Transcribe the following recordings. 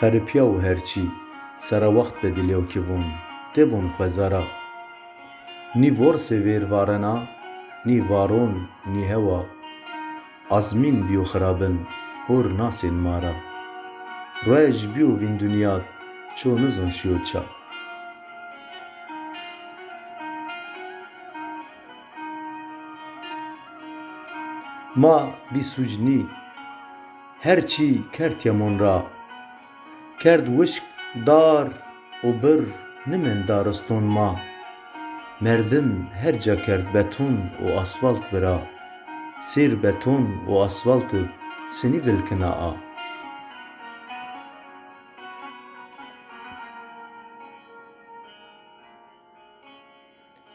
Xeripiya û herçî sera wext be dilê kivûn têbûn xwezara. Nî vorsê vêrvarena, nî varon nî hewa. Azmîn bîyo xirabin, hor nasên mara. Roj bîyo vîn dunya, ço nizin şîyo ça. Ma bîsûcnî herçî kertiye mon ra. Kerd wişk dar û bir nimin dariston ma. Merdim her ca kerd beton û asfalt bira. Sêr beton û asfaltê sinî vilkina a.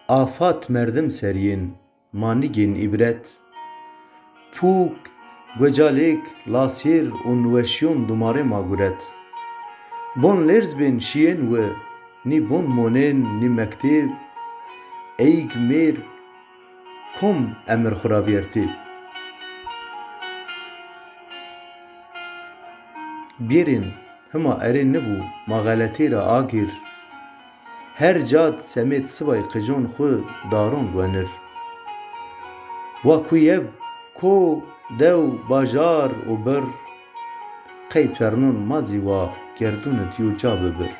Afat merdim seriyên ma nigên îbret. Pûk, gwecalêk, lasêr û niweşiyon dumarê ma guret. Bon lêrzbên şiyên we, nî bon monên nî mektêb. Eyg mêr kom emir xwe ra vêrtêb. Bêrên hima erê nibû ma xeletê re agir. Her cad semêt sivay qijon xwe daron rwenir. Wa ku yeb ko, dew, bajar û bir. Qey ternon ma zî wa gerdûnê tîyo ca bibir.